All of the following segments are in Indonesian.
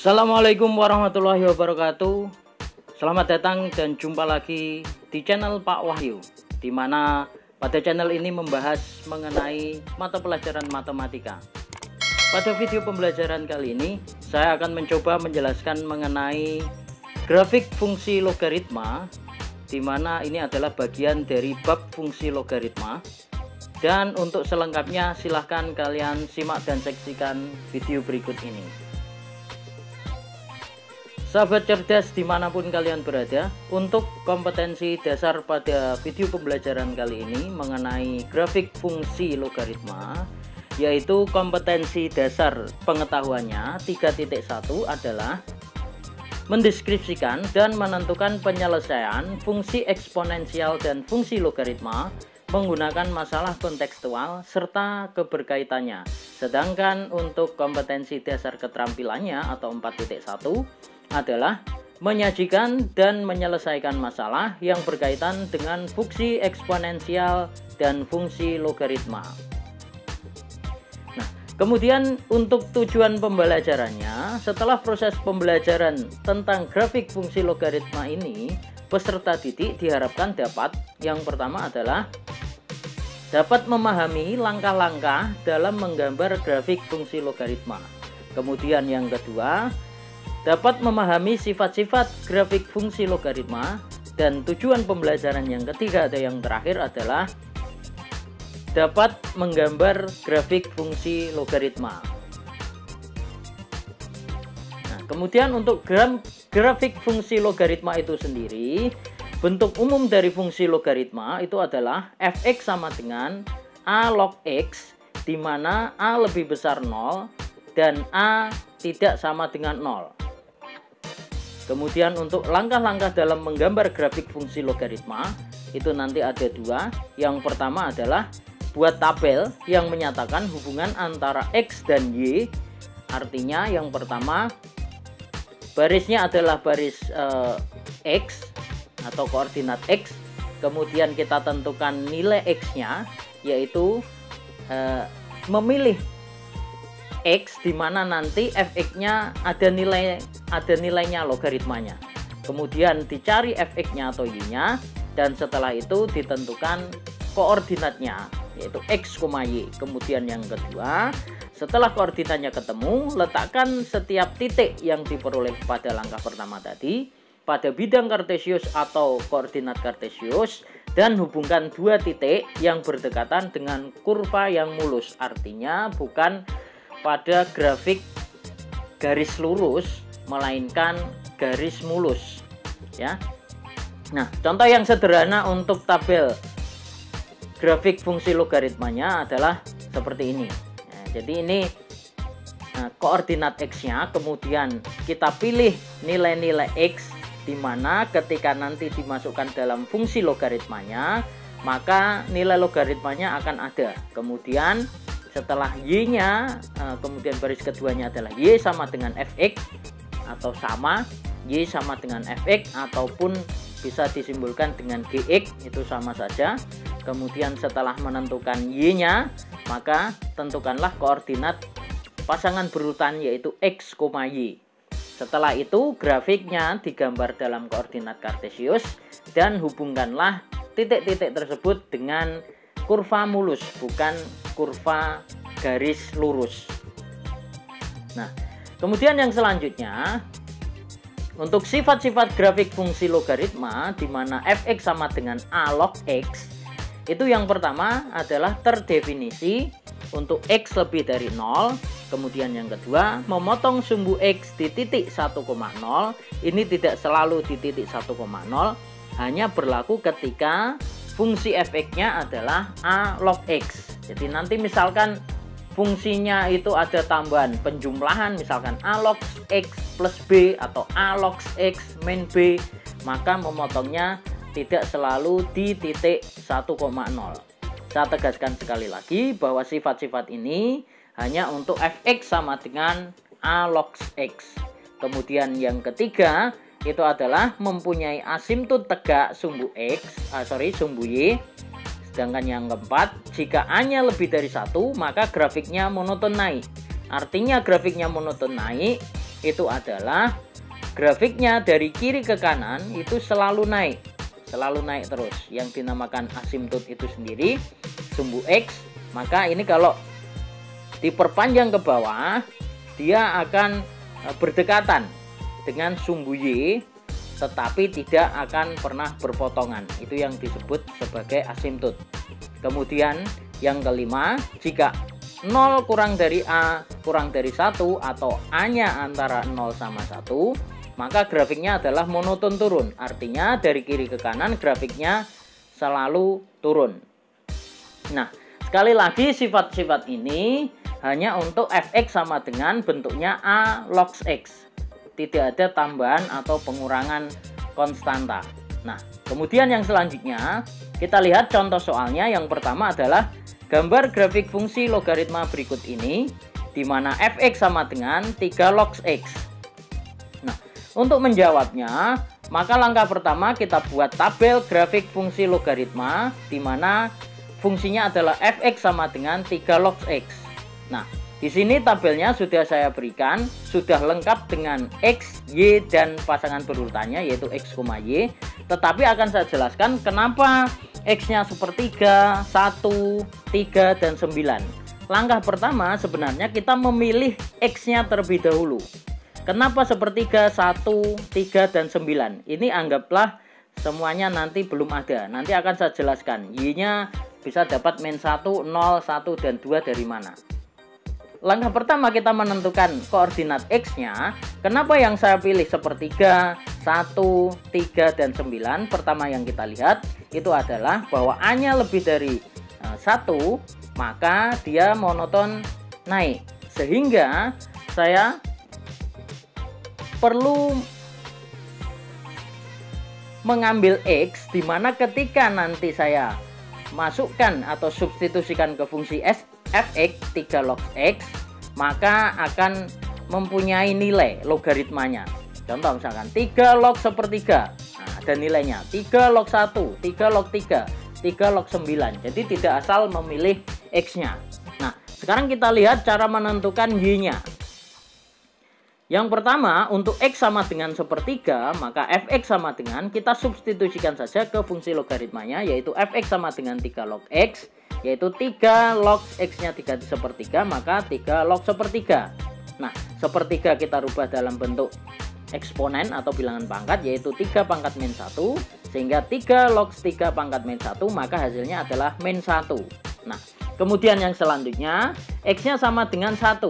Assalamualaikum warahmatullahi wabarakatuh. Selamat datang dan jumpa lagi di channel Pak Wahyu, di mana pada channel ini membahas mengenai mata pelajaran matematika. Pada video pembelajaran kali ini saya akan mencoba menjelaskan mengenai grafik fungsi logaritma, di mana ini adalah bagian dari bab fungsi logaritma. Dan untuk selengkapnya silahkan kalian simak dan saksikan video berikut ini. Sahabat cerdas dimanapun kalian berada, untuk kompetensi dasar pada video pembelajaran kali ini mengenai grafik fungsi logaritma, yaitu kompetensi dasar pengetahuannya 3.1 adalah mendeskripsikan dan menentukan penyelesaian fungsi eksponensial dan fungsi logaritma menggunakan masalah kontekstual serta keberkaitannya. Sedangkan untuk kompetensi dasar keterampilannya atau 4.1 adalah menyajikan dan menyelesaikan masalah yang berkaitan dengan fungsi eksponensial dan fungsi logaritma. Nah, kemudian untuk tujuan pembelajarannya, setelah proses pembelajaran tentang grafik fungsi logaritma ini, peserta didik diharapkan dapat, yang pertama adalah dapat memahami langkah-langkah dalam menggambar grafik fungsi logaritma. Kemudian yang kedua, dapat memahami sifat-sifat grafik fungsi logaritma. Dan tujuan pembelajaran yang ketiga atau yang terakhir adalah dapat menggambar grafik fungsi logaritma. Nah, kemudian untuk grafik fungsi logaritma itu sendiri, bentuk umum dari fungsi logaritma itu adalah fx sama dengan a log x, di mana a lebih besar 0 dan a tidak sama dengan 0. Kemudian untuk langkah-langkah dalam menggambar grafik fungsi logaritma itu nanti ada dua. Yang pertama adalah buat tabel yang menyatakan hubungan antara x dan y. Artinya yang pertama barisnya adalah baris x atau koordinat x. Kemudian kita tentukan nilai x-nya, yaitu memilih x, di mana nanti fx-nya ada nilainya logaritmanya. Kemudian dicari fx-nya atau y-nya, dan setelah itu ditentukan koordinatnya, yaitu x, y. Kemudian yang kedua, setelah koordinatnya ketemu, letakkan setiap titik yang diperoleh pada langkah pertama tadi pada bidang kartesius atau koordinat kartesius, dan hubungkan dua titik yang berdekatan dengan kurva yang mulus. Artinya bukan pada grafik garis lurus, melainkan garis mulus, ya. Nah, contoh yang sederhana untuk tabel grafik fungsi logaritmanya adalah seperti ini. Nah, jadi ini koordinat x-nya, kemudian kita pilih nilai-nilai x, di mana ketika nanti dimasukkan dalam fungsi logaritmanya, maka nilai logaritmanya akan ada. Kemudian setelah y-nya, kemudian baris keduanya adalah y sama dengan fx, atau sama y sama dengan fx, ataupun bisa disimbolkan dengan gx, itu sama saja. Kemudian setelah menentukan y-nya, maka tentukanlah koordinat pasangan berurutan, yaitu x, y. Setelah itu grafiknya digambar dalam koordinat kartesius, dan hubungkanlah titik-titik tersebut dengan kurva mulus, bukan kurva garis lurus. Nah, kemudian yang selanjutnya, untuk sifat-sifat grafik fungsi logaritma, di mana fx sama dengan a log x, itu yang pertama adalah terdefinisi untuk x lebih dari 0. Kemudian yang kedua, memotong sumbu x di titik 1,0. Ini tidak selalu di titik 1,0, hanya berlaku ketika fungsi fx-nya adalah a log x. Jadi nanti misalkan fungsinya itu ada tambahan penjumlahan, misalkan a log x plus b atau a log x min b, maka memotongnya tidak selalu di titik 1,0. Saya tegaskan sekali lagi bahwa sifat-sifat ini hanya untuk fx sama dengan a log x. Kemudian yang ketiga itu adalah mempunyai asimptot tegak sumbu sumbu y. Sedangkan yang keempat, jika a-nya lebih dari 1, maka grafiknya monoton naik. Artinya grafiknya monoton naik itu adalah grafiknya dari kiri ke kanan itu selalu naik terus, yang dinamakan asimtot itu sendiri sumbu X. Maka ini kalau diperpanjang ke bawah, dia akan berdekatan dengan sumbu Y, tetapi tidak akan pernah berpotongan. Itu yang disebut sebagai asimtot. Kemudian yang kelima, jika 0 kurang dari A kurang dari 1 atau A-nya antara 0 sama 1, maka grafiknya adalah monoton turun. Artinya dari kiri ke kanan grafiknya selalu turun. Nah, sekali lagi sifat-sifat ini hanya untuk fx sama dengan bentuknya A log X. Tidak ada tambahan atau pengurangan konstanta. Nah, kemudian yang selanjutnya kita lihat contoh soalnya. Yang pertama adalah gambar grafik fungsi logaritma berikut ini, di mana fx sama dengan 3 log X. Nah, untuk menjawabnya, maka langkah pertama kita buat tabel grafik fungsi logaritma, di mana fungsinya adalah fx sama dengan 3 log X. Nah, di sini tabelnya sudah saya berikan, sudah lengkap dengan X, Y, dan pasangan berurutannya yaitu X, Y. Tetapi akan saya jelaskan kenapa X-nya sepertiga, 1, 3, dan 9. Langkah pertama sebenarnya kita memilih X-nya terlebih dahulu. Kenapa sepertiga, 1, 3, dan 9? Ini anggaplah semuanya nanti belum ada. Nanti akan saya jelaskan Y-nya bisa dapat min 1, 0, 1, dan 2 dari mana. Langkah pertama kita menentukan koordinat X-nya. Kenapa yang saya pilih sepertiga, 1, 3, dan 9? Pertama yang kita lihat itu adalah bahwa A-nya lebih dari 1, maka dia monoton naik. Sehingga saya perlu mengambil X, di mana ketika nanti saya masukkan atau substitusikan ke fungsi fx 3 log X, maka akan mempunyai nilai logaritmanya. Contoh misalkan 3 log sepertiga, nah, ada nilainya 3 log 1, 3 log 3, 3 log 9. Jadi tidak asal memilih X-nya. Nah, sekarang kita lihat cara menentukan Y-nya. Yang pertama, untuk X sama dengan sepertiga, maka fx sama dengan, kita substitusikan saja ke fungsi logaritmanya, yaitu fx sama dengan 3 log X, yaitu 3 log X-nya 3 sepertiga, maka 3 log sepertiga. Nah, sepertiga kita rubah dalam bentuk eksponen atau bilangan pangkat, yaitu 3 pangkat min 1, sehingga 3 log 3 pangkat min 1, maka hasilnya adalah min 1. Nah, kemudian yang selanjutnya, X-nya sama dengan 1.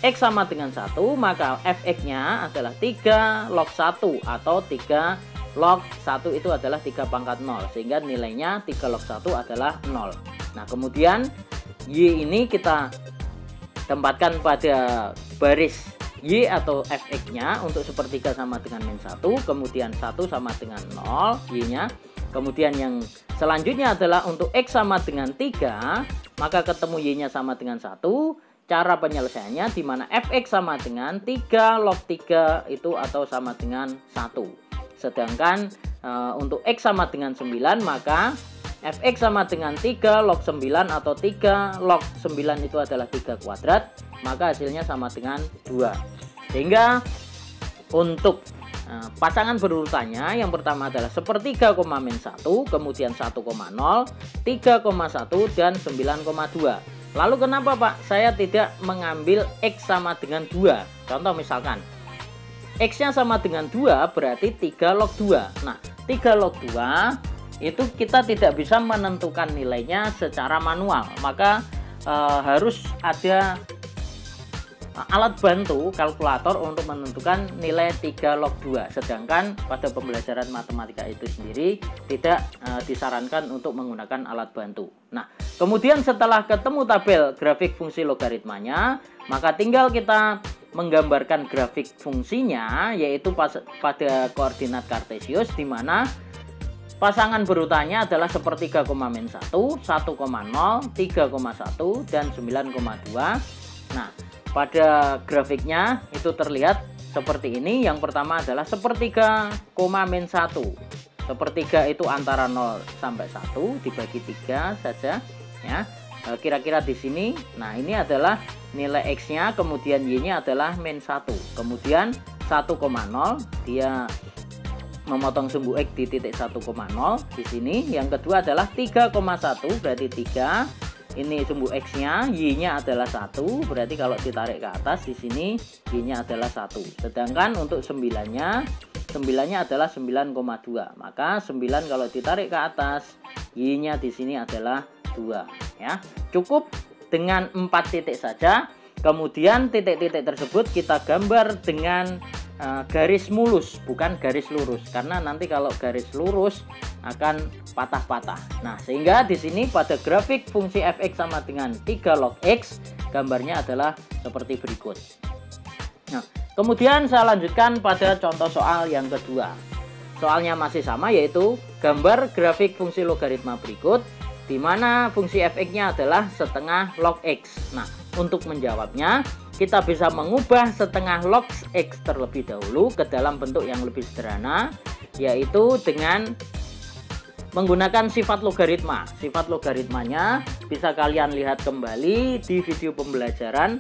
X sama dengan 1, maka fx-nya adalah 3 log 1 atau 3 log 1 itu adalah 3 pangkat 0, sehingga nilainya 3 log 1 adalah 0. Nah, kemudian Y ini kita tempatkan pada baris Y atau fx-nya untuk sepertiga sama dengan min 1, kemudian 1 sama dengan 0 Y-nya. Kemudian yang selanjutnya adalah untuk X sama dengan 3, maka ketemu Y-nya sama dengan 1. Cara penyelesaiannya di mana fx sama dengan 3 log 3 itu atau sama dengan 1. Sedangkan untuk X sama dengan 9, maka fx sama dengan 3 log 9 atau 3 log 9 itu adalah 3 kuadrat, maka hasilnya sama dengan 2. Sehingga untuk pasangan berurutannya yang pertama adalah sepertiga, min 1, kemudian 1,0, 3,1, dan 9,2. Lalu kenapa Pak saya tidak mengambil X sama dengan 2? Contoh misalkan X-nya sama dengan 2 berarti 3 log 2. Nah, 3 log 2 itu kita tidak bisa menentukan nilainya secara manual. Maka harus ada alat bantu kalkulator untuk menentukan nilai 3 log 2. Sedangkan pada pembelajaran matematika itu sendiri tidak disarankan untuk menggunakan alat bantu. Nah, kemudian setelah ketemu tabel grafik fungsi logaritmanya, maka tinggal kita menggambarkan grafik fungsinya, yaitu pada koordinat kartesius, di mana pasangan berurutannya adalah sepertiga, min 1, 1,0, 3,1, dan 9,2. Nah, pada grafiknya itu terlihat seperti ini. Yang pertama adalah sepertiga, min 1. Sepertiga itu antara 0 sampai 1 dibagi 3 saja ya. Kira-kira di sini. Nah, ini adalah nilai X-nya, kemudian Y-nya adalah min 1. Kemudian 1,0 dia memotong sumbu X di titik 1,0 di sini. Yang kedua adalah 3,1 berarti 3. Ini sumbu X-nya, Y-nya adalah 1. Berarti kalau ditarik ke atas di sini Y-nya adalah 1. Sedangkan untuk 9-nya adalah 9,2. Maka 9 kalau ditarik ke atas, Y-nya di sini adalah 2 ya. Cukup dengan 4 titik saja. Kemudian titik-titik tersebut kita gambar dengan garis mulus, bukan garis lurus, karena nanti kalau garis lurus akan patah-patah. Nah, sehingga di sini pada grafik fungsi f(x) sama dengan 3 log x, gambarnya adalah seperti berikut. Nah, kemudian saya lanjutkan pada contoh soal yang kedua. Soalnya masih sama, yaitu gambar grafik fungsi logaritma berikut, di mana fungsi f(x)-nya adalah setengah log x. Nah, untuk menjawabnya, kita bisa mengubah setengah log x terlebih dahulu ke dalam bentuk yang lebih sederhana, yaitu dengan menggunakan sifat logaritma. Sifat logaritmanya bisa kalian lihat kembali di video pembelajaran,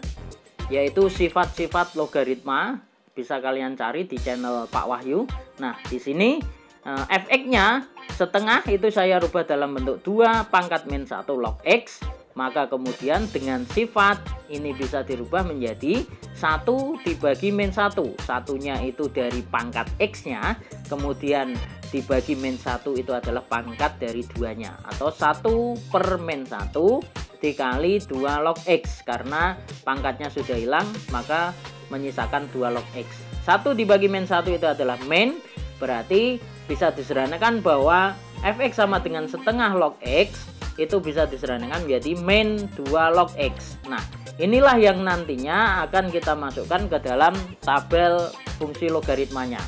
yaitu sifat-sifat logaritma. Bisa kalian cari di channel Pak Wahyu. Nah, di sini f(x)-nya setengah itu saya rubah dalam bentuk 2 pangkat min 1 log x. Maka kemudian dengan sifat ini bisa dirubah menjadi 1 dibagi min 1. Satunya itu dari pangkat x-nya, kemudian dibagi min 1 itu adalah pangkat dari 2-nya, atau 1 per min 1 dikali 2 log x. Karena pangkatnya sudah hilang, maka menyisakan 2 log x. 1 dibagi min 1 itu adalah min, berarti bisa disederhanakan bahwa f(x) sama dengan setengah log x itu bisa disederhanakan menjadi min 2 log x. Nah, inilah yang nantinya akan kita masukkan ke dalam tabel fungsi logaritmanya.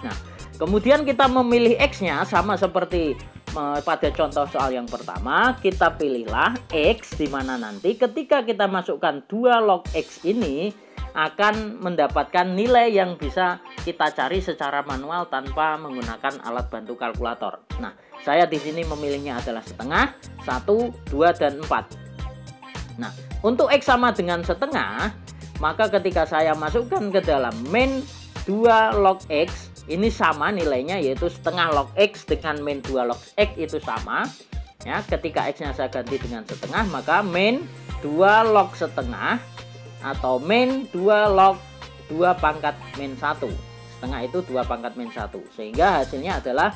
Nah, kemudian kita memilih x-nya sama seperti pada contoh soal yang pertama. Kita pilihlah x, di mana nanti ketika kita masukkan 2 log x ini akan mendapatkan nilai yang bisa kita cari secara manual tanpa menggunakan alat bantu kalkulator. Nah, saya di sini memilihnya adalah setengah, 1, 2, dan 4. Nah, untuk x sama dengan setengah, maka ketika saya masukkan ke dalam min 2 log x, ini sama nilainya, yaitu setengah log x dengan min 2 log x itu sama. Ya, ketika x-nya saya ganti dengan setengah, maka min 2 log setengah atau min 2 log 2 pangkat min 1. Setengah itu 2 pangkat min 1. Sehingga hasilnya adalah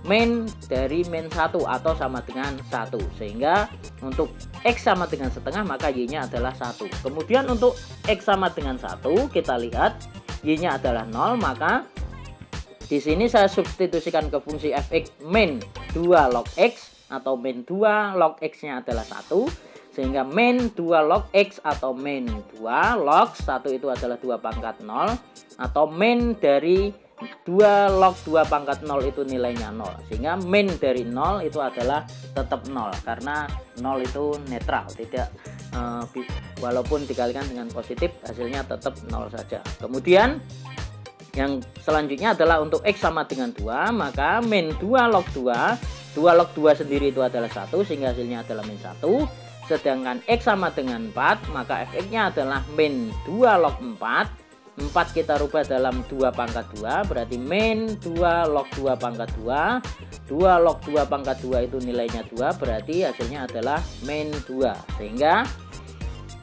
min dari min 1 atau sama dengan 1. Sehingga untuk x sama dengan setengah, maka y-nya adalah 1. Kemudian untuk x sama dengan 1, kita lihat y-nya adalah 0, maka di sini saya substitusikan ke fungsi f(x) min 2 log x atau min 2 log x-nya adalah 1. Sehingga min 2 log x atau min 2 log 1 itu adalah 2 pangkat 0, atau min dari 2 log 2 pangkat 0 itu nilainya 0. Sehingga min dari 0 itu adalah tetap 0, karena 0 itu netral, tidak walaupun dikalikan dengan positif hasilnya tetap 0 saja. Kemudian yang selanjutnya adalah untuk x sama dengan 2, maka min 2 log 2 log 2 sendiri itu adalah 1, sehingga hasilnya adalah min 1. Sedangkan x sama dengan 4, maka f(x)-nya adalah min 2 log 4. 4 kita rubah dalam 2 pangkat 2, berarti min 2 log 2 pangkat 2. 2 log 2 pangkat 2 itu nilainya 2, berarti hasilnya adalah min 2. Sehingga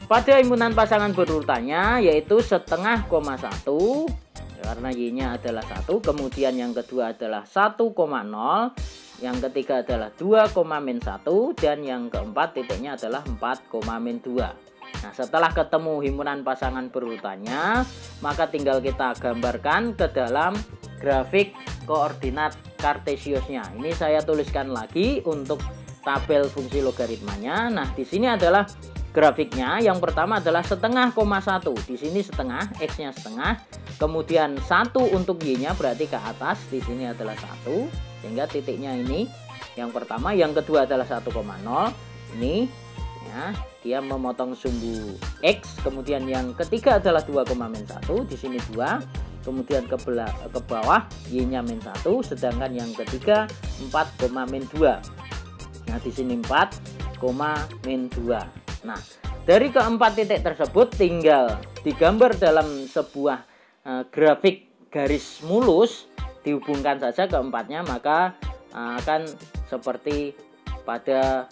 pada himpunan pasangan berurutannya yaitu setengah, 1, karena y-nya adalah 1. Kemudian yang kedua adalah 1,0. Yang ketiga adalah 2, min 1, dan yang keempat titiknya adalah 4, min 2. Nah, setelah ketemu himpunan pasangan berurutannya, maka tinggal kita gambarkan ke dalam grafik koordinat kartesiusnya. Ini saya tuliskan lagi untuk tabel fungsi logaritmanya. Nah, di sini adalah grafiknya. Yang pertama adalah setengah, 1. Di sini setengah, x-nya setengah. Kemudian 1 untuk y-nya, berarti ke atas. Di sini adalah 1. Sehingga titiknya ini yang pertama. Yang kedua adalah 1,0. Ini ya, dia memotong sumbu x. Kemudian yang ketiga adalah 2, min 1. Di sini 2. Kemudian ke bawah y-nya min 1. Sedangkan yang ketiga 4, min 2. Nah, di sini 4, min 2. Nah, dari keempat titik tersebut tinggal digambar dalam sebuah grafik garis mulus, dihubungkan saja keempatnya, maka akan seperti pada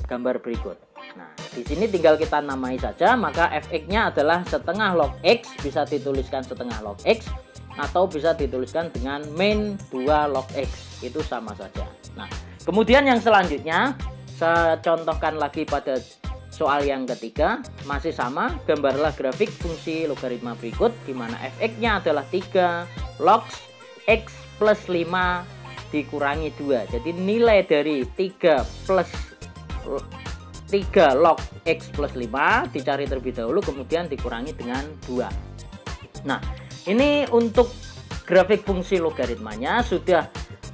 gambar berikut. Nah, di sini tinggal kita namai saja, maka fx-nya adalah setengah log x, bisa dituliskan setengah log x atau bisa dituliskan dengan min 2 log x, itu sama saja. Nah, kemudian yang selanjutnya saya contohkan lagi pada soal yang ketiga, masih sama, gambarlah grafik fungsi logaritma berikut di mana fx-nya adalah 3 log x plus 5 dikurangi 2. Jadi nilai dari 3 log x plus 5 dicari terlebih dahulu, kemudian dikurangi dengan 2. Nah, ini untuk grafik fungsi logaritmanya sudah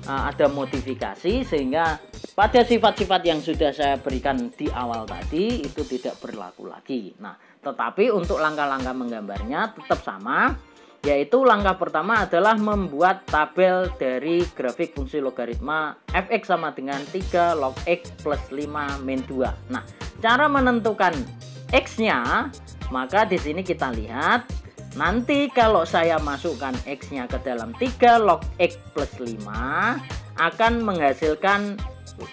ada modifikasi, sehingga pada sifat-sifat yang sudah saya berikan di awal tadi itu tidak berlaku lagi. Nah, tetapi untuk langkah-langkah menggambarnya tetap sama, yaitu langkah pertama adalah membuat tabel dari grafik fungsi logaritma fx sama dengan 3 log x plus 5 min 2. Nah, cara menentukan x-nya, maka di sini kita lihat nanti kalau saya masukkan x-nya ke dalam 3 log x plus 5 akan menghasilkan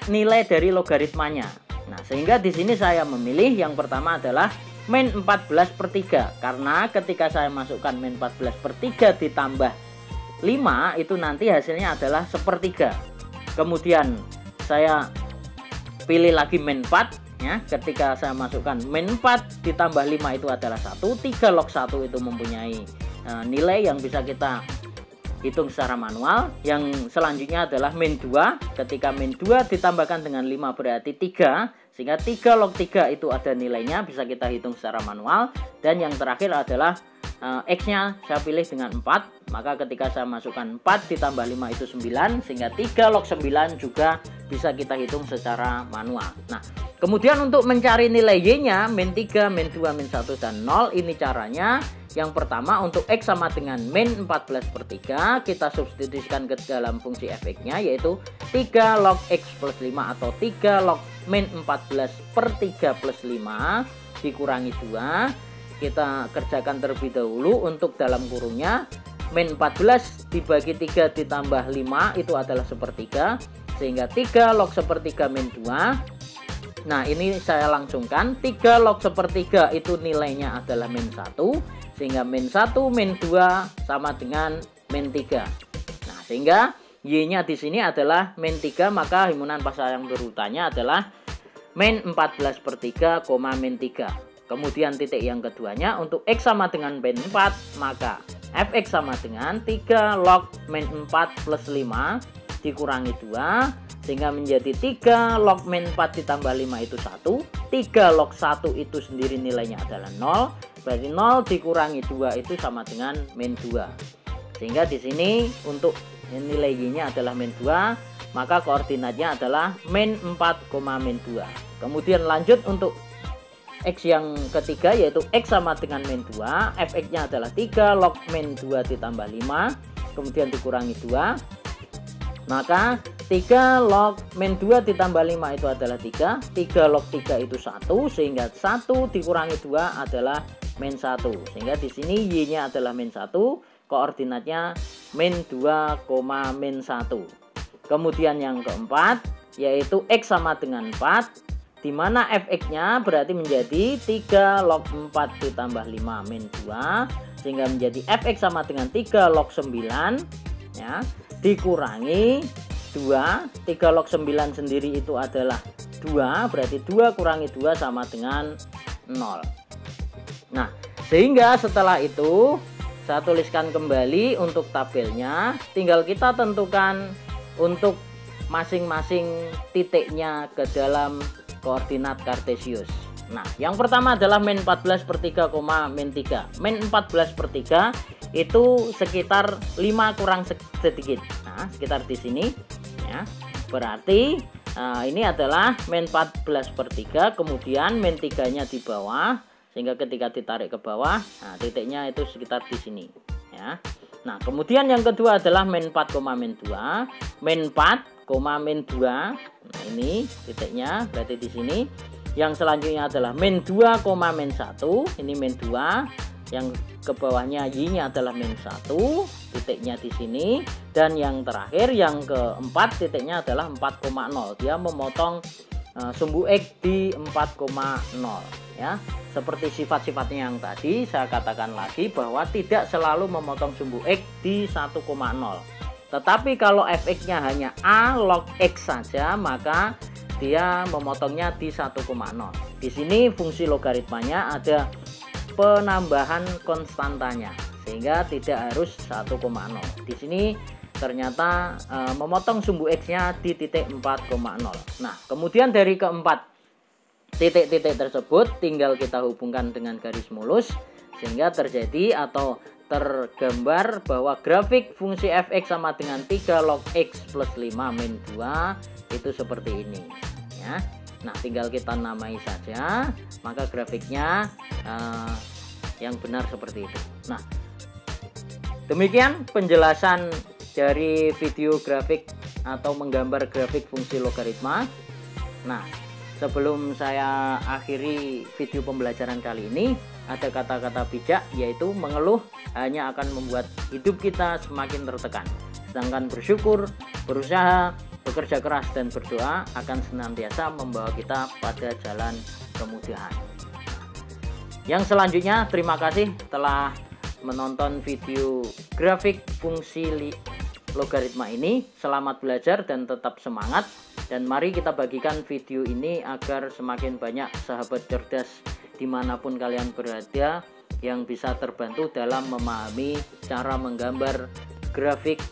nilai dari logaritmanya. Nah, sehingga di sini saya memilih yang pertama adalah min 14 per 3, karena ketika saya masukkan min 14 per 3 ditambah 5 itu nanti hasilnya adalah sepertiga. Kemudian saya pilih lagi min 4 ya, ketika saya masukkan min 4 ditambah 5 itu adalah 1. 3 log 1 itu mempunyai nilai yang bisa kita hitung secara manual. Yang selanjutnya adalah min 2, ketika min 2 ditambahkan dengan 5 berarti 3, sehingga 3 log 3 itu ada nilainya, bisa kita hitung secara manual. Dan yang terakhir adalah x-nya saya pilih dengan 4, maka ketika saya masukkan 4 ditambah 5 itu 9, sehingga 3 log 9 juga bisa kita hitung secara manual. Nah, kemudian untuk mencari nilai y-nya, min 3, min 2, min 1, dan 0, ini caranya. Yang pertama, untuk x sama dengan min 14 per 3, kita substitusikan ke dalam fungsi fx-nya, yaitu 3 log x plus 5 atau 3 log min 14 per 3 plus 5 dikurangi 2. Kita kerjakan terlebih dahulu untuk dalam kurungnya. Min 14 dibagi 3 ditambah 5 itu adalah sepertiga, sehingga 3 log sepertiga min 2. Nah, ini saya langsungkan. 3 log sepertiga itu nilainya adalah min 1, sehingga min 1 min 2 sama dengan min 3. Nah, sehingga y-nya di sini adalah min 3, maka himpunan pasal yang berurutannya adalah min 14 per 3, min 3. Kemudian titik yang keduanya, untuk x sama dengan min 4, maka fx sama dengan 3 log min 4 plus 5 dikurangi 2, sehingga menjadi 3 log min 4 ditambah 5 itu 1. 3 log 1 itu sendiri nilainya adalah 0, berarti 0 dikurangi 2 itu sama dengan min 2. Sehingga di sini untuk nilai y-nya adalah min 2, maka koordinatnya adalah min 4, min 2. Kemudian lanjut untuk x yang ketiga, yaitu x sama dengan min 2, fx-nya adalah 3 log min 2 ditambah 5, kemudian dikurangi 2, maka 3 log min 2 ditambah 5 itu adalah 3, 3 log 3 itu 1, sehingga 1 dikurangi 2 adalah min 1, sehingga di sini y-nya adalah min 1, koordinatnya min 2, min 1. Kemudian yang keempat, yaitu x sama dengan 4, di mana fx-nya berarti menjadi 3 log 4 ditambah 5 min 2, sehingga menjadi fx sama dengan 3 log 9 ya, dikurangi 2. 3 log 9 sendiri itu adalah 2, berarti 2 kurangi 2 sama dengan 0. Nah, sehingga setelah itu saya tuliskan kembali untuk tabelnya, tinggal kita tentukan untuk masing-masing titiknya ke dalam koordinat kartesius. Nah, yang pertama adalah min 14 per 3, min 3. Min 14 per 3 itu sekitar 5 kurang sedikit. Nah, sekitar di sini ya. Berarti ini adalah min 14 per 3, kemudian min 3-nya di bawah, sehingga ketika ditarik ke bawah, nah titiknya itu sekitar di sini ya. Nah, kemudian yang kedua adalah min 4, min 2. Min 4, min 2. Nah, ini titiknya berarti di sini. Yang selanjutnya adalah min 2, min 1. Ini min 2. Yang ke bawahnya y-nya adalah min 1, titiknya di sini. Dan yang terakhir, yang keempat, titiknya adalah 4,0. Dia memotong sumbu X di 4,0 ya. Seperti sifat-sifatnya yang tadi, saya katakan lagi bahwa tidak selalu memotong sumbu X di 1,0. Tetapi kalau fx-nya hanya a log X saja, maka dia memotongnya di 1,0. Di sini fungsi logaritmanya ada penambahan konstantanya sehingga tidak harus 1,0. Di sini ternyata memotong sumbu X-nya di titik 4,0. Nah, kemudian dari keempat titik-titik tersebut tinggal kita hubungkan dengan garis mulus sehingga terjadi atau tergambar bahwa grafik fungsi fx sama dengan 3 log x plus 5 min 2 itu seperti ini ya. Nah, tinggal kita namai saja, maka grafiknya yang benar seperti itu. Nah, demikian penjelasan dari video grafik atau menggambar grafik fungsi logaritma. Nah, sebelum saya akhiri video pembelajaran kali ini, ada kata-kata bijak, yaitu mengeluh hanya akan membuat hidup kita semakin tertekan. Sedangkan bersyukur, berusaha, bekerja keras, dan berdoa akan senantiasa membawa kita pada jalan kemudahan. Yang selanjutnya, terima kasih telah menonton video grafik fungsi logaritma ini. Selamat belajar dan tetap semangat. Dan mari kita bagikan video ini agar semakin banyak sahabat cerdas dimanapun kalian berada yang bisa terbantu dalam memahami cara menggambar grafik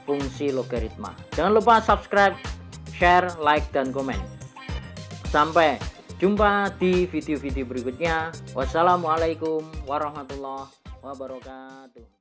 fungsi logaritma. Jangan lupa subscribe, share, like, dan komen. Sampai jumpa di video-video berikutnya. Wassalamualaikum warahmatullahi wabarakatuh.